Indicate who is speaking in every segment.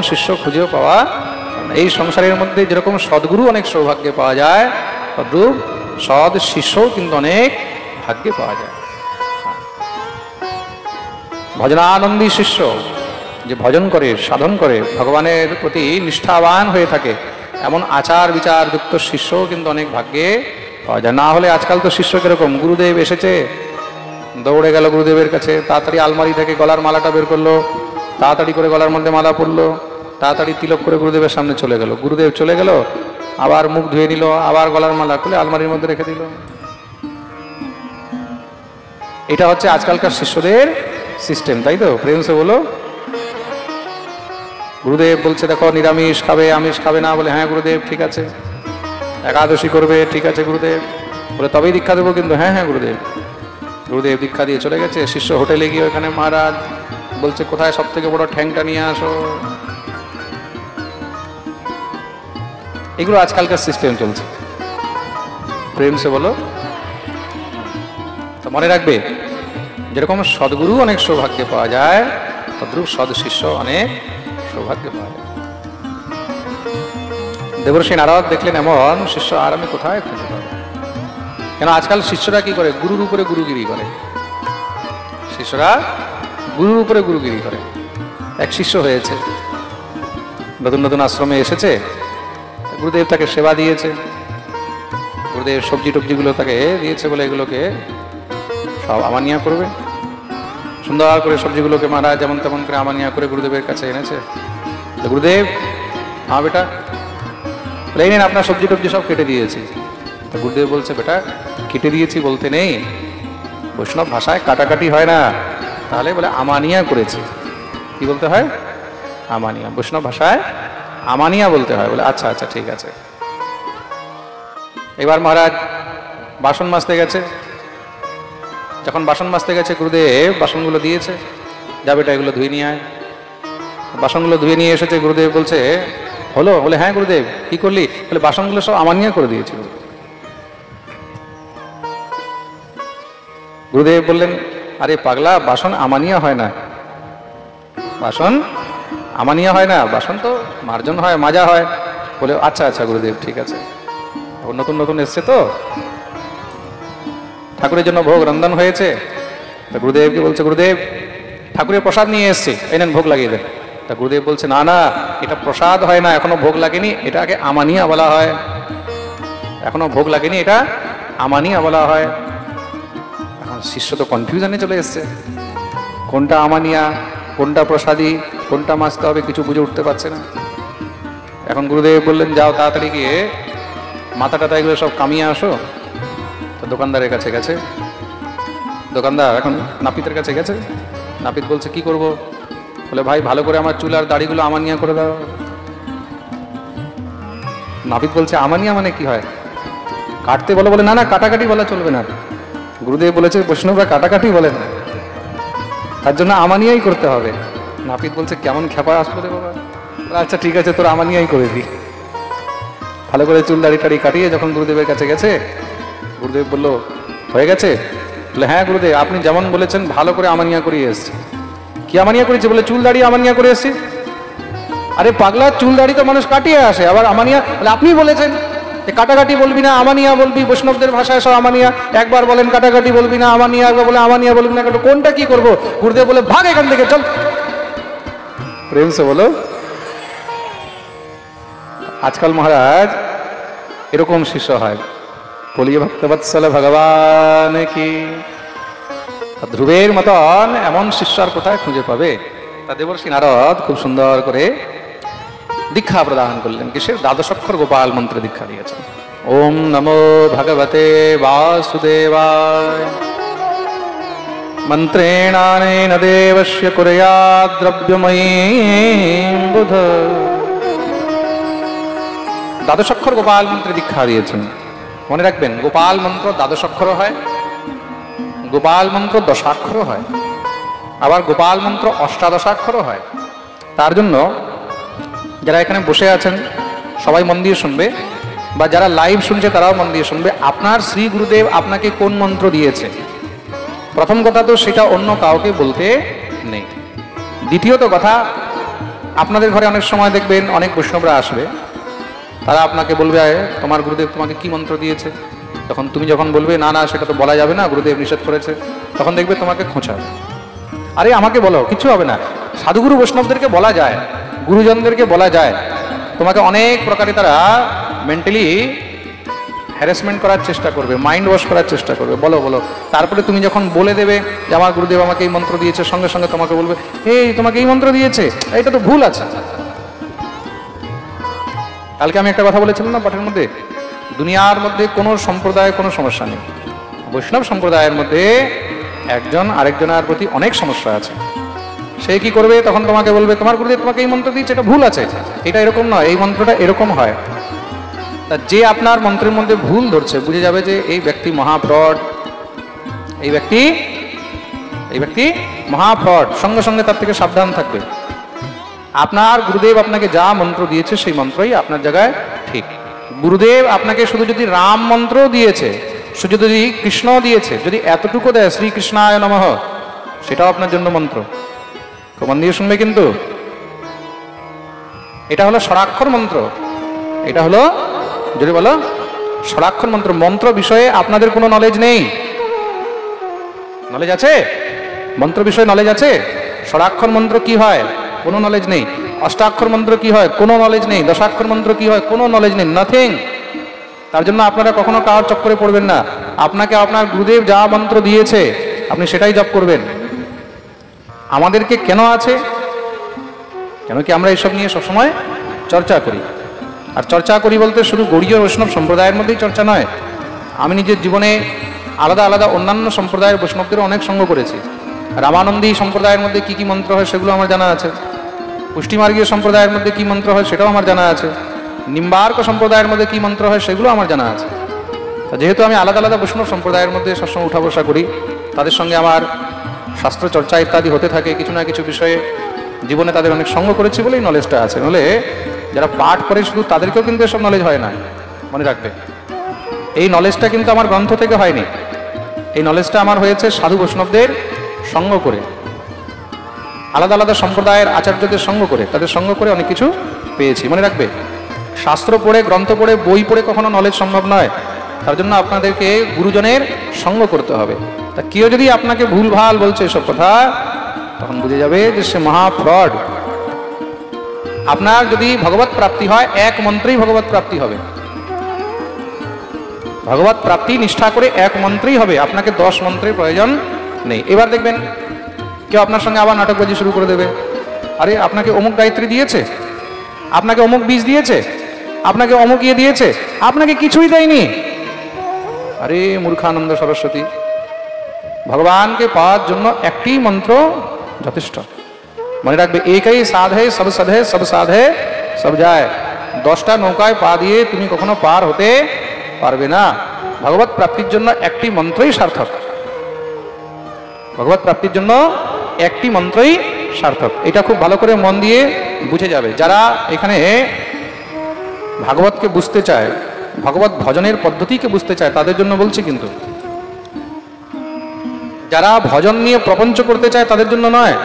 Speaker 1: শিষ্য খুঁজেও পাওয়া। এই সংসারের মধ্যে যেরকম সদ্গুরু অনেক সৌভাগ্যে পাওয়া যায়, তদ্রূপ সৎ শিষ্যও কিন্তু অনেক ভাগ্যে পাওয়া যায়। ভজনানন্দী শিষ্য, যে ভজন করে, সাধন করে, ভগবানের প্রতি নিষ্ঠাবান হয়ে থাকে, এমন আচার বিচার যুক্ত শিষ্যও কিন্তু অনেক ভাগ্যে পাওয়া যায়। না হলে আজকাল তো শিষ্য কিরকম, গুরুদেব এসেছে, দৌড়ে গেল গুরুদেবের কাছে, তাড়াতাড়ি আলমারি থেকে গলার মালাটা বের করলো, তাড়াতাড়ি করে গলার মধ্যে মালা পরলো, তাড়াতাড়ি তিলক করে গুরুদেবের সামনে চলে গেল। গুরুদেব চলে গেল, আবার মুখ ধুয়ে নিল, আবার গলার মালা খুলে আলমারির মধ্যে রেখে দিল। এটা হচ্ছে আজকালকার শিষ্যদের সিস্টেম, তাই তো? প্রেম সে বলো। গুরুদেব বলছে দেখো নিরামিষ খাবে, আমিষ খাবে না, বলে হ্যাঁ গুরুদেব ঠিক আছে। একাদশী করবে, ঠিক আছে গুরুদেব, বলে তবেই দীক্ষা দেবো কিন্তু, হ্যাঁ হ্যাঁ গুরুদেব। গুরুদেব দীক্ষা দিয়ে চলে গেছে। শিষ্য হোটেলে গিয়ে ওখানে মহারাজ বলছে কোথায় সব থেকে বড় ঠ্যাংটা নিয়ে আসো। এগুলো আজকালকার সিস্টেম চলছে, প্রেম সে বলো। তো মনে রাখবে, যেরকম সদ্গুরু অনেক সৌভাগ্যে পাওয়া যায়, তদ্রূপ সদ শিষ্য অনেক সৌভাগ্য পাওয়া যায়। দেবর্ষী নারদ দেখলেন এমন শিষ্য আর আমি কোথায় খুঁজে পাবো। কেন আজকাল শিষ্যরা কি করে, গুরুর উপরে গুরুগিরি করে। শিষ্যরা গুরুর উপরে গুরুগিরি করে। এক শিষ্য হয়েছে, নতুন নতুন আশ্রমে এসেছে, গুরুদেব তাকে সেবা দিয়েছে, গুরুদেব সবজি টবজিগুলো তাকে দিয়েছে, বলে এগুলোকে সব আমানিয়া করবে। সুন্দর করে সবজিগুলোকে মহারাজ যেমন তেমন করে আমানিয়া করে গুরুদেবের কাছে এনেছে। গুরুদেব, হ্যাঁ বেটা, বলে নেন আপনার সবজি টবজি সব কেটে দিয়েছি। তো গুরুদেব বলছে বেটা কেটে দিয়েছি বলতে নেই, বৈষ্ণব ভাষায় কাটাকাটি হয় না, তাহলে বলে আমানিয়া করেছি। কি বলতে হয়? আমানিয়া। বৈষ্ণব ভাষায় আমানিয়া বলতে হয়। বলে আচ্ছা আচ্ছা ঠিক আছে। এবার মহারাজ বাসন মাজতে গেছে। যখন বাসন মাজতে গেছে, গুরুদেব বাসনগুলো দিয়েছে, যা বেটা এগুলো ধুয়ে নিয়ে আয়। বাসনগুলো ধুয়ে নিয়ে এসেছে। গুরুদেব বলছে হলো? বলে হ্যাঁ গুরুদেব। কি করলি? বলে বাসনগুলো সব আমানিয়া করে দিয়েছিল। গুরুদেব বললেন আরে পাগলা, বাসন আমানিয়া হয় না, বাসন আমানিয়া হয় না, বাসন তো মার্জন হয়, মাজা হয়। বলে আচ্ছা আচ্ছা গুরুদেব ঠিক আছে। নতুন নতুন এসছে তো, ঠাকুরের জন্য ভোগ রন্ধন হয়েছে। তা গুরুদেবকে বলছে গুরুদেব ঠাকুরের প্রসাদ নিয়ে এসছে, এই নেন ভোগ লাগিয়ে দেন। তা গুরুদেব বলছে না না, এটা প্রসাদ হয় না, এখনো ভোগ লাগেনি, এটাকে আমানিয়া বলা হয়। এখনো ভোগ লাগেনি, এটা আমানিয়া বলা হয়। এখন শিষ্য তো কনফিউশনে চলে এসছে, কোনটা আমানিয়া, কোনটা প্রসাদী, কোনটা মাজতে হবে কিছু বুঝে উঠতে পারছে না। এখন গুরুদেব বললেন যাও তাড়াতাড়ি গিয়ে মাথা টাথা এগুলো সব কামিয়ে আসো। তো দোকানদারের কাছে গেছে। দোকানদার এখন নাপিতের কাছে গেছে। নাপিত বলছে কি করব? বলে ভাই ভালো করে আমার চুল আর দাড়িগুলো আমানিয়া করে দাও। নাপিত বলছে আমানিয়া মানে কি হয়? কাটতে বলো? বলে না না, কাটাকাটি বলা চলবে না। গুরুদেব বলেছে বৈষ্ণবরা কাটাকাটি বলেন না, তার জন্য আমানিয়াই করতে হবে। নাপিত বলছে কেমন খেপা আসলো রে বাবা। আচ্ছা ঠিক আছে, তোর আমানিয়াই করে দি। ভালো করে চুল দাড়ি টাড়ি কাটিয়ে যখন গুরুদেবের কাছে গেছে, গুরুদেব বলল হয়ে গেছে? বলে হ্যাঁ গুরুদেব, আপনি যেমন বলেছেন ভালো করে আমানিয়া করিয়ে এসছি। কি আমানিয়া করেছে? বলে চুল দাড়ি আমানিয়া করে এসছি। আরে পাগলা, চুল দাড়ি তো মানুষ কাটিয়ে আসে, আবার আমানিয়া? বলে আপনি বলেছেন যে কাটাকাটি বলবি না, আমানিয়া বলবি, বৈষ্ণবদের ভাষায় সব আমানিয়া। একবার বলেন কাটাকাটি বলবি না আমানিয়া, একবার বলে আমানিয়া বলবি না, কোনটা কি করবো? গুরুদেব বলে ভাগ এখান থেকে, চল। প্রেম সে বলো। আজকাল মহারাজ এরকম শিষ্য হয়। বলিয়ে ভক্তবৎসল ভগবান কি। ধ্রুবের মতন এমন শিষ্য আর কোথায় খুঁজে পাবে? তা দেবর্ষী নারদ খুব সুন্দর করে দীক্ষা প্রদান করলেন। কিসের? দ্বাদশাক্ষর গোপাল মন্ত্রে দীক্ষা দিয়েছেন। ওম নমো ভগবতে বাসুদেবায়। মন্ত্রেণানেন দেবস্য কুর্যাৎ দ্রব্যময়ীম বুধ। দ্বাদশাক্ষর গোপাল মন্ত্রে দীক্ষা দিয়েছেন। মনে রাখবেন, গোপাল মন্ত্র দ্বাদশাক্ষর হয়, গোপাল মন্ত্র দশাক্ষর হয়, আবার গোপাল মন্ত্র অষ্টাদশাক্ষর হয়। তার জন্য যারা এখানে বসে আছেন সবাই মন দিয়ে শুনবে, বা যারা লাইভ শুনছে তারাও মন দিয়ে শুনবে। আপনার শ্রী গুরুদেব আপনাকে কোন মন্ত্র দিয়েছে, প্রথম কথা তো সেটা অন্য কাউকে বলতে নেই। দ্বিতীয়ত কথা, আপনাদের ঘরে অনেক সময় দেখবেন অনেক বৈষ্ণবরা আসবে, তারা আপনাকে বলবে তোমার গুরুদেব তোমাকে কি মন্ত্র দিয়েছে। তুমি যখন বলবে না না সেটা তো বলা যাবে না, গুরুদেব নিষেধ করেছে, তখন দেখবে তোমাকে খোঁচাবে। আরে আমাকে বলো, কিছু হবে না। সাধুগুরু বৈষ্ণবদেরকে বলা যায়, গুরুজনদেরকে বলা যায়। তোমাকে অনেক প্রকারে তারা মেন্টালি হ্যারাসমেন্ট করার চেষ্টা করবে, মাইন্ড ওয়াশ করার চেষ্টা করবে। বলো বলো, তারপরে তুমি যখন বলে দেবে যে আমার গুরুদেব আমাকে এই মন্ত্র দিয়েছে, সঙ্গে সঙ্গে তোমাকে বলবে এই তোমাকে এই মন্ত্র দিয়েছে, এটা তো ভুল আছে। কালকে আমি একটা কথা বলেছিলাম না পাঠের মধ্যে, দুনিয়ার মধ্যে কোনো সম্প্রদায় কোনো সমস্যা নেই, বৈষ্ণব সম্প্রদায়ের মধ্যে একজন আরেকজনের প্রতি অনেক সমস্যা আছে। সে কি করবে, তখন তোমাকে বলবে তোমার গুরুদেব তোমাকে এই মন্ত্র দিয়েছে, এটা ভুল আছে, এটা এরকম নয়, এই মন্ত্রটা এরকম হয়। তা যে আপনার মন্ত্রের মধ্যে ভুল ধরছে বুঝে যাবে যে এই ব্যক্তি মহাফ্রড, এই ব্যক্তি মহাফ্রড। সঙ্গে সঙ্গে তার থেকে সাবধান থাকবে। আপনার গুরুদেব আপনাকে যা মন্ত্র দিয়েছে সেই মন্ত্রই আপনার জায়গায় ঠিক। গুরুদেব আপনাকে শুধু যদি রাম মন্ত্র দিয়েছে, শুধু যদি কৃষ্ণ দিয়েছে, যদি এতটুকু দেয় শ্রীকৃষ্ণায় নমঃ, সেটাও আপনার জন্য মন্ত্র। মন দিয়ে শুনবে কিন্তু, এটা হলো ষড়াক্ষর মন্ত্র, এটা হলো যদি বলো ষড়াক্ষর মন্ত্র। মন্ত্র বিষয়ে আপনাদের কোনো নলেজ নেই, নলেজ আছে? মন্ত্র বিষয়ে নলেজ আছে? ষড়াক্ষর মন্ত্র কি হয় কোনো নলেজ নেই, অষ্টাক্ষর মন্ত্র কি হয় কোনো নলেজ নেই, দশাক্ষর মন্ত্র কি হয় কোনো নলেজ নেই, নাথিং। তার জন্য আপনারা কখনো কারোর চক্করে পড়বেন না। আপনাকে আপনার গুরুদেব যা মন্ত্র দিয়েছে আপনি সেটাই জপ করবেন। আমাদেরকে কেন আছে, কেন কি আমরা এইসব নিয়ে সবসময় চর্চা করি। আর চর্চা করি বলতে শুধু গৌড়ীয় বৈষ্ণব সম্প্রদায়ের মধ্যেই চর্চা নয়, আমি নিজের জীবনে আলাদা আলাদা অন্যান্য সম্প্রদায়ের বৈষ্ণবদেরও অনেক সঙ্গ করেছি। রামানন্দী সম্প্রদায়ের মধ্যে কি কি মন্ত্র হয় সেগুলো আমার জানা আছে, পুষ্টিমার্গীয় সম্প্রদায়ের মধ্যে কি মন্ত্র হয় সেটাও আমার জানা আছে, নিম্বার্ক সম্প্রদায়ের মধ্যে কি মন্ত্র হয় সেগুলো আমার জানা আছে। যেহেতু আমি আলাদা আলাদা বৈষ্ণব সম্প্রদায়ের মধ্যে সবসময় উঠা বসা করি, তাদের সঙ্গে আমার শাস্ত্র চর্চা ইত্যাদি হতে থাকে, কিছু না কিছু বিষয়ে জীবনে তাদের অনেক সঙ্গ করেছি বলেই নলেজটা আছে। নাহলে যারা পাঠ করে শুধু তাদেরকেও কিন্তু এসব নলেজ হয় না, মনে রাখবে। এই নলেজটা কিন্তু আমার গ্রন্থ থেকে হয়নি, এই নলেজটা আমার হয়েছে সাধু বৈষ্ণবদের সঙ্গ করে, আলাদা আলাদা সম্প্রদায়ের আচার্যদের সঙ্গ করে, তাদের সঙ্গ করে অনেক কিছু পেয়েছি। মনে রাখবে, শাস্ত্র পড়ে গ্রন্থ পড়ে বই পড়ে কখনো নলেজ সম্ভব নয়। তার জন্য আপনাদেরকে গুরুজনের সঙ্গ করতে হবে। তা কেউ যদি আপনাকে ভুলভাল বলছে এসব কথা, তখন বুঝে যাবে যে সে মহা ফ্রড। আপনার যদি ভগবত প্রাপ্তি হয়, এক মন্ত্রেই ভগবত প্রাপ্তি হবে। ভগবত প্রাপ্তি নিষ্ঠা করে এক মন্ত্রেই হবে, আপনাকে 10 মন্ত্রের প্রয়োজন নেই। এবার দেখবেন কেউ আপনার সঙ্গে আবার নাটকবাজি শুরু করে দেবে। আরে আপনাকে অমুক গায়ত্রী দিয়েছে, আপনাকে অমুক বীজ দিয়েছে, আপনাকে অমুক ইয়ে দিয়েছে, আপনাকে কিছুই দেয়নি। আরে মূর্খানন্দ সরস্বতী, ভগবানকে পাওয়ার জন্য একটি মন্ত্র যথেষ্ট। মনে রাখবে, একই সাধে সব সাধে, সব সাধে সব যায়। 10টা নৌকায় পা দিয়ে তুমি কখনো পার হতে পারবে না। ভগবত প্রাপ্তির জন্য একটি মন্ত্রই সার্থক, ভগবত প্রাপ্তির জন্য একটি মন্ত্রই সার্থক। এটা খুব ভালো করে মন দিয়ে বুঝে যাবে। যারা এখানে ভাগবতকে বুঝতে চায়, ভগবত ভজনের পদ্ধতিকে বুঝতে চায়, তাদের জন্য বলছি কিন্তু। যারা ভজন নিয়ে প্রপঞ্চ করতে চায় তাদের জন্য নয়।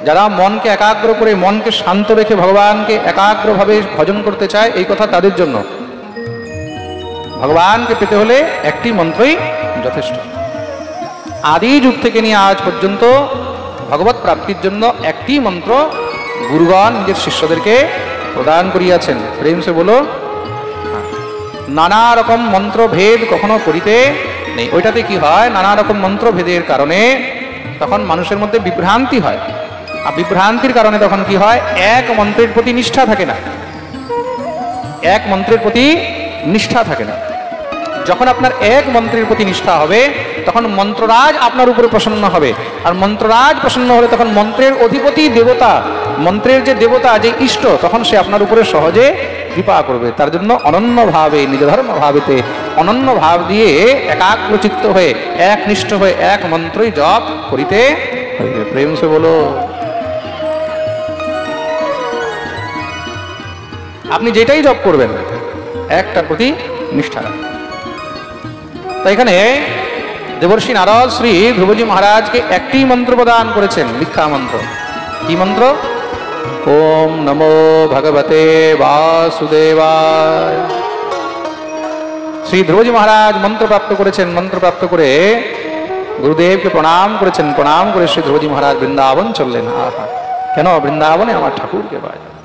Speaker 1: যারা মনকে একাগ্র করে, মনকে শান্ত রেখে ভগবানকে একাগ্রভাবে ভজন করতে চায়, এই কথা তাদের জন্য। ভগবানকে পেতে হলে একটি মন্ত্রই যথেষ্ট। আদি যুগ থেকে নিয়ে আজ পর্যন্ত ভগবত প্রাপ্তির জন্য একটি মন্ত্র গুরুগণ নিজের শিষ্যদেরকে প্রদান করিয়াছেন। প্রেম সে বলো, নানা রকম মন্ত্র ভেদ কখনো করিতে নেই। ওইটাতে কি হয়, নানা রকম মন্ত্র ভেদের কারণে তখন মানুষের মধ্যে বিভ্রান্তি হয়। আর বিভ্রান্তির কারণে তখন কি হয়, এক মন্ত্রের প্রতি নিষ্ঠা থাকে না, এক মন্ত্রের প্রতি নিষ্ঠা থাকে না। যখন আপনার এক মন্ত্রের প্রতি নিষ্ঠা হবে, তখন মন্ত্ররাজ আপনার উপরে প্রসন্ন হবে। আর মন্ত্ররাজ প্রসন্ন হলে তখন মন্ত্রের অধিপতি দেবতা, মন্ত্রের যে দেবতা, যে ইষ্ট, তখন সে আপনার উপরে সহজে কৃপা করবে। তার জন্য অনন্য ভাবে, নিজ ধর্ম ভাবেতে অনন্য ভাব দিয়ে একাগ্রচিত্ত হয়ে, একনিষ্ঠ হয়ে এক মন্ত্রই জপ করিতে হইবে। প্রেম সে বলো। আপনি যেটাই জপ করবেন, একটার প্রতি নিষ্ঠা রাখবেন। তাই এখানে দেবর্ষি নারদ শ্রী ধ্রুবজি মহারাজকে একটি মন্ত্র প্রদান করেছেন, দীক্ষা মন্ত্র। কি মন্ত্র? ओम नमो भगवते वासुदेवाय। श्री ध्रुवजी महाराज मंत्र प्राप्त करेছেন, मंत्र प्राप्त করে গুরুদেবকে প্রণাম করেছেন, প্রণাম করে শ্রী ধ্রুবজি মহারাজ বৃন্দাবন চললেন। আহা, কেন বৃন্দাবনে আমার ঠাকুরকে পাওয়া যাবে।